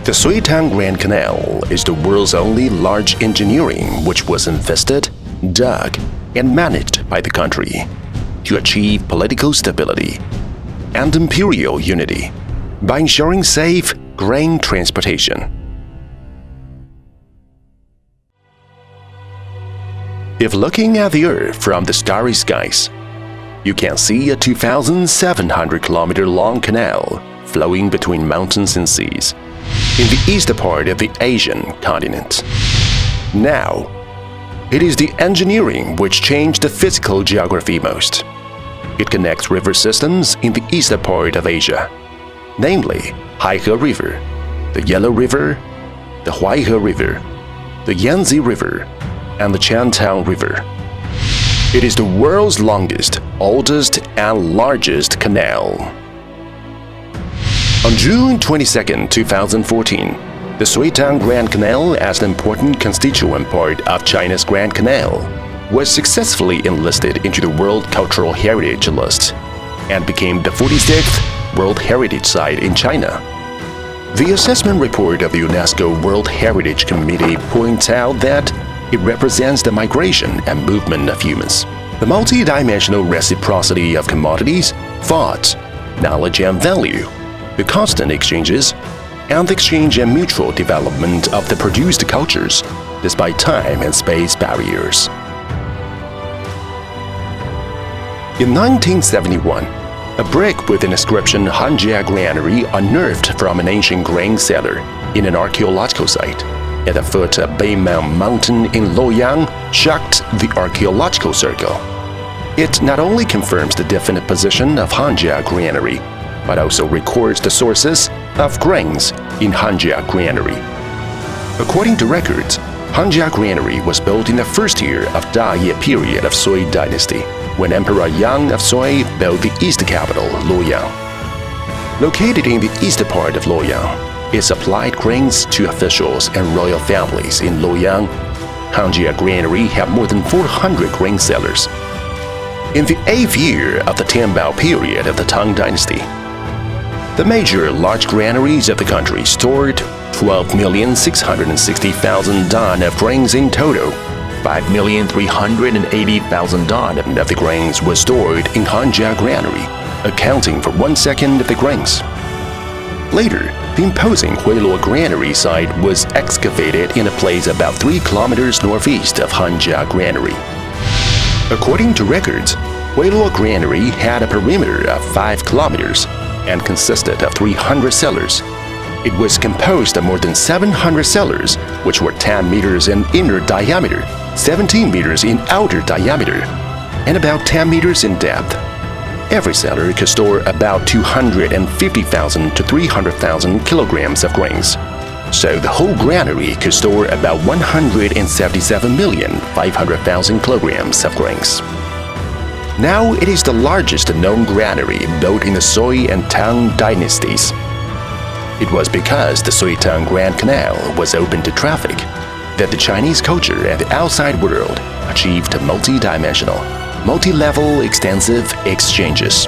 The Sui-Tang Grand Canal is the world's only large engineering which was invested, dug, and managed by the country to achieve political stability and imperial unity by ensuring safe grain transportation. If looking at the Earth from the starry skies, you can see a 2,700-kilometer-long canal flowing between mountains and seas in the eastern part of the Asian continent. Now, it is the engineering which changed the physical geography most. It connects river systems in the eastern part of Asia, namely Haihe River, the Yellow River, the Huaihe River, the Yangtze River, and the Shantou River. It is the world's longest, oldest, and largest canal. On June 22, 2014, the Sui-Tang Grand Canal, as an important constituent part of China's Grand Canal, was successfully enlisted into the World Cultural Heritage List and became the 46th World Heritage Site in China. The assessment report of the UNESCO World Heritage Committee points out that it represents the migration and movement of humans, the multi-dimensional reciprocity of commodities, thoughts, knowledge and value, the constant exchanges, and the exchange and mutual development of the produced cultures, despite time and space barriers. In 1971, a brick with an inscription Hanjia Granary unearthed from an ancient grain cellar in an archaeological site at the foot of Beimang Mountain in Luoyang shocked the archaeological circle. It not only confirms the definite position of Hanjia Granary, but also records the sources of grains in Hanjia Granary. According to records, Hanjia Granary was built in the first year of Daye period of Sui dynasty, when Emperor Yang of Sui built the east capital, Luoyang. Located in the eastern part of Luoyang, it supplied grains to officials and royal families in Luoyang. Hanjia Granary had more than 400 grain cellars. In the 8th year of the Tianbao period of the Tang dynasty, the major large granaries of the country stored 12,660,000 tons of grains in total. 5,380,000 tons of the grains were stored in Hanjia Granary, accounting for 1/2 of the grains. Later, the imposing Huiluo Granary site was excavated in a place about 3 kilometers northeast of Hanjia Granary. According to records, Huiluo Granary had a perimeter of 5 kilometers and consisted of 300 cellars. It was composed of more than 700 cellars, which were 10 meters in inner diameter, 17 meters in outer diameter, and about 10 meters in depth. Every cellar could store about 250,000 to 300,000 kilograms of grains. So the whole granary could store about 177,500,000 kilograms of grains. Now it is the largest known granary built in the Sui and Tang dynasties. It was because the Sui-Tang Grand Canal was open to traffic that the Chinese culture and the outside world achieved multi-dimensional, multi-level extensive exchanges.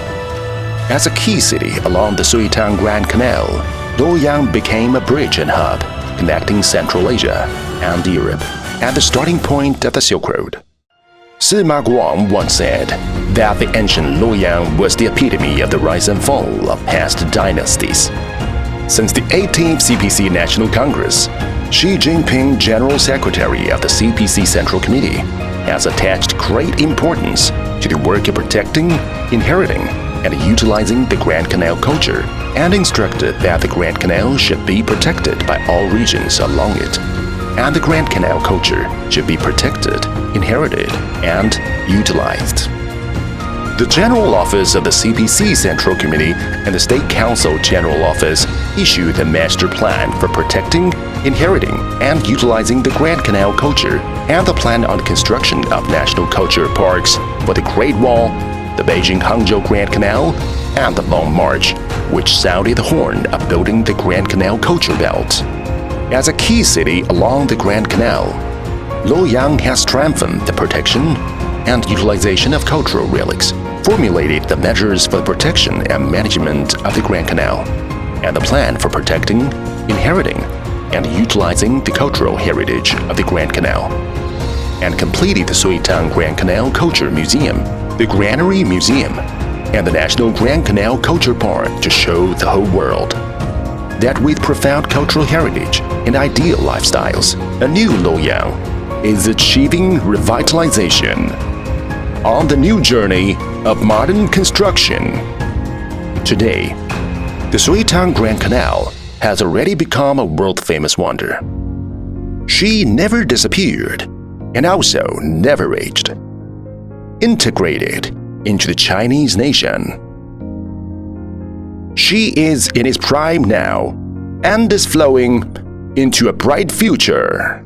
As a key city along the Sui-Tang Grand Canal, Luoyang became a bridge and hub connecting Central Asia and Europe at the starting point of the Silk Road. Sima Guang once said that the ancient Luoyang was the epitome of the rise and fall of past dynasties. Since the 18th CPC National Congress, Xi Jinping, General Secretary of the CPC Central Committee, has attached great importance to the work of protecting, inheriting, and utilizing the Grand Canal culture, and instructed that the Grand Canal should be protected by all regions along it, and the Grand Canal culture should be protected, inherited, and utilized. The General Office of the CPC Central Committee and the State Council General Office issued a master plan for protecting, inheriting, and utilizing the Grand Canal culture and the plan on construction of national culture parks for the Great Wall, the Beijing-Hangzhou Grand Canal, and the Long March, which sounded the horn of building the Grand Canal culture belt. As a key city along the Grand Canal, Luoyang has strengthened the protection and utilization of cultural relics, formulated the measures for the protection and management of the Grand Canal, and the plan for protecting, inheriting, and utilizing the cultural heritage of the Grand Canal, and completed the Sui-Tang Grand Canal Culture Museum, the Granary Museum, and the National Grand Canal Culture Park to show the whole world that with profound cultural heritage and ideal lifestyles, a new Luoyang is achieving revitalization on the new journey of modern construction. Today, the Sui-Tang Grand Canal has already become a world-famous wonder. She never disappeared and also never aged, integrated into the Chinese nation. She is in its prime now and is flowing into a bright future.